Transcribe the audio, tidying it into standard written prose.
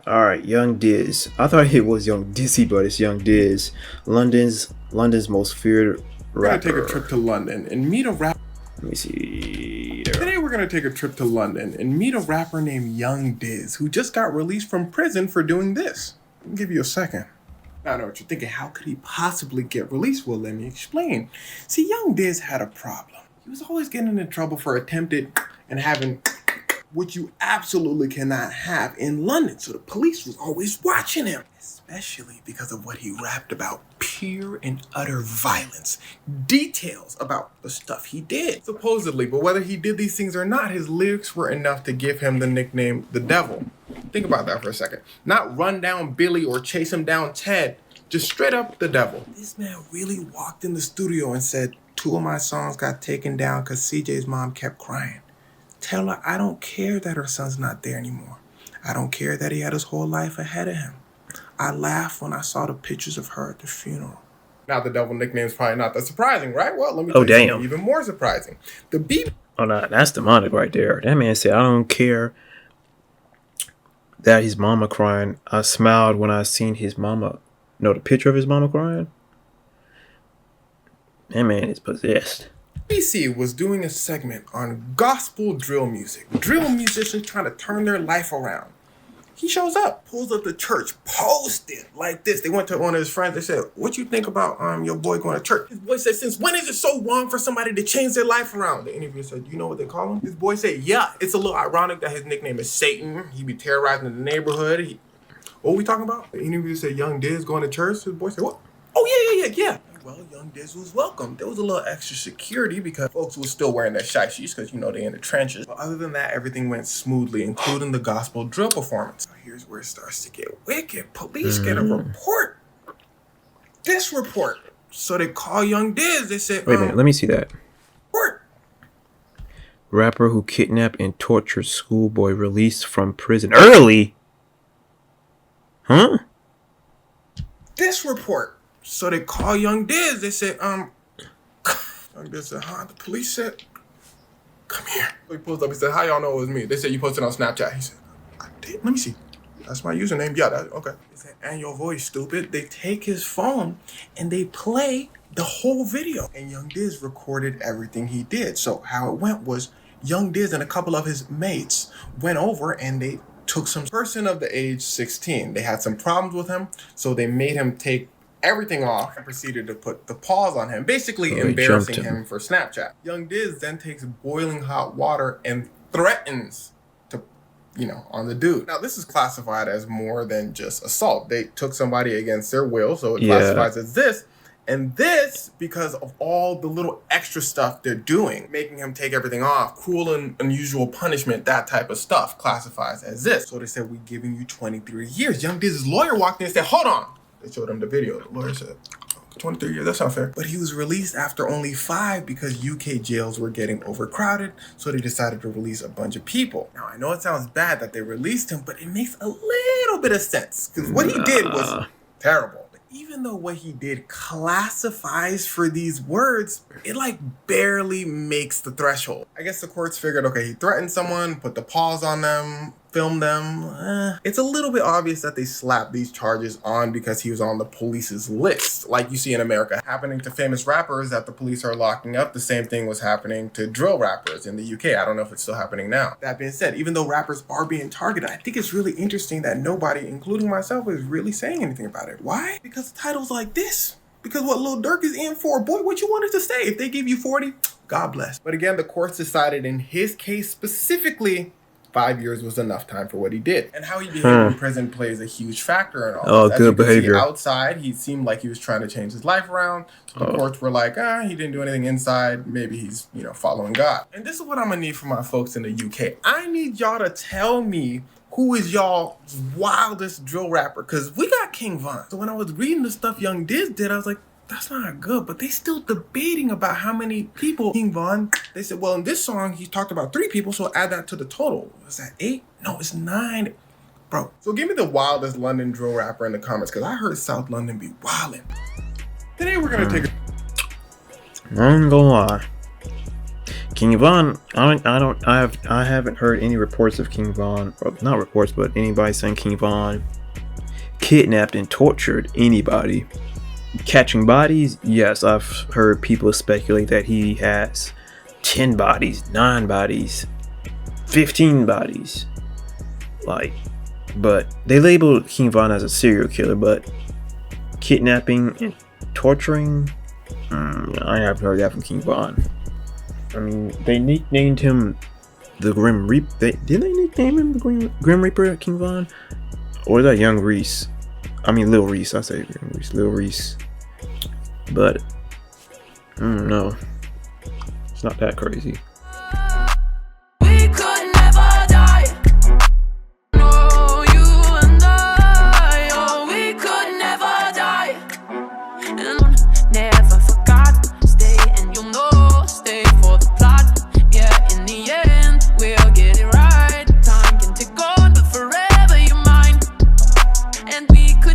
All right, Young Dizz. I thought it was Young Dizzy, but it's Young Dizz. London's most feared We're gonna take a rapper. trip to London and meet a rapper. Let me see. Today we're gonna take a trip to London and meet a rapper named Young Dizz, who just got released from prison for doing this. I'll give you a second. Now I know what you're thinking. How could he possibly get released? Well, let me explain. See, Young Dizz had a problem. He was always getting in trouble for attempted and having which you absolutely cannot have in London. So the police was always watching him, especially because of what he rapped about: pure and utter violence. Details about the stuff he did, supposedly. But whether he did these things or not, his lyrics were enough to give him the nickname the Devil. Think about that for a second. Not run down Billy or chase him down Ted, just straight up the Devil. This man really walked in the studio and said, 2 of my songs got taken down because CJ's mom kept crying. Tell her I don't care that her son's not there anymore. I don't care that he had his whole life ahead of him. I laughed when I saw the pictures of her at the funeral. Now the Devil nickname is probably not that surprising, right? Well, let me tell you something even more surprising. The beat. Oh no, that's demonic right there. That man said, "I don't care that his mama crying. I smiled when I seen his mama. No, the picture of his mama crying. That man is possessed." BC was doing a segment on gospel drill music. Drill musicians trying to turn their life around. He shows up, pulls up to church, posted like this. They went to one of his friends. They said, "What you think about your boy going to church?" His boy said, "Since when is it so wrong for somebody to change their life around?" The interviewer said, "You know what they call him?" His boy said, "Yeah, it's a little ironic that his nickname is Satan. He be terrorizing the neighborhood." What are we talking about? The interviewer said, "Young Dizz going to church." His boy said, "What? Oh, yeah. Well, Young Dizz was welcome. There was a little extra security because folks were still wearing their shiesties because, they in the trenches. But other than that, everything went smoothly, including the gospel drill performance. So here's where it starts to get wicked. Police get a report. This report. So they call Young Dizz. They said, Wait a minute, let me see that. Report. Rapper who kidnapped and tortured schoolboy released from prison early? Huh? This report. So they call Young Dizz. They said, Young Dizz said, the police said, come here. So he pulls up. He said, how y'all know it was me? They said, you posted on Snapchat. He said, I did. Let me see. That's my username. Yeah, okay. They said, and your voice, stupid. They take his phone and they play the whole video. And Young Dizz recorded everything he did. So how it went was Young Dizz and a couple of his mates went over and they took some person of the age 16. They had some problems with him, so they made him take everything off and proceeded to put the pause on him, basically embarrassing him for Snapchat. Young Dizz then takes boiling hot water and threatens to, on the dude. Now, this is classified as more than just assault. They took somebody against their will, so it classifies as this. And this, because of all the little extra stuff they're doing, making him take everything off, cruel and unusual punishment, that type of stuff classifies as this. So they said, we're giving you 23 years. Young Dizz's lawyer walked in and said, hold on. They showed him the video. The lawyer said, 23 years, that's not fair. But he was released after only 5 because UK jails were getting overcrowded, so they decided to release a bunch of people. Now, I know it sounds bad that they released him, but it makes a little bit of sense because what he did was terrible. Even though what he did classifies for these words, it barely makes the threshold. I guess the courts figured, okay, he threatened someone, put the pause on them, filmed them. It's a little bit obvious that they slapped these charges on because he was on the police's list. Like you see in America, happening to famous rappers that the police are locking up. The same thing was happening to drill rappers in the UK. I don't know if it's still happening now. That being said, even though rappers are being targeted, I think it's really interesting that nobody, including myself, is really saying anything about it. Why? Because titles like this. Because what Lil Durk is in for, boy, what you wanted to say. If they give you 40, God bless. But again, the courts decided in his case specifically, 5 years was enough time for what he did. And how he behaved in prison plays a huge factor in all this. Good behavior. Outside, he seemed like he was trying to change his life around. So the courts were like, he didn't do anything inside. Maybe he's, following God. And this is what I'm going to need from my folks in the UK. I need y'all to tell me who is y'all's wildest drill rapper. Because we got King Von. So when I was reading the stuff Young Dizz did, I was like, that's not good, but they still debating about how many people King Von. They said, well, in this song, he talked about 3 people, so add that to the total. Is that 8? No, it's 9. Bro, so give me the wildest London drill rapper in the comments, because I heard South London be wildin'. Today, we're going to take a... I ain't gonna lie. King Von, I haven't heard any reports of King Von, or not reports, but anybody saying King Von kidnapped and tortured anybody. Catching bodies, yes, I've heard people speculate that he has 10 bodies, 9 bodies, 15 bodies. Like, but they labeled King Von as a serial killer, but kidnapping and torturing, I haven't heard that from King Von. I mean, they nicknamed him the Grim Reaper. Did they nickname him the Grim Reaper, King Von? Or is that Young Reese? I mean, Lil Reese. I say Young Reese, Lil Reese. But I don't know. It's not that crazy. We could never die. No, you and I. Oh, we could never die. And never forgot. Stay and you'll know. Stay for the plot. Yeah, in the end, we'll get it right. Time can tick on, but forever you're mine. And we could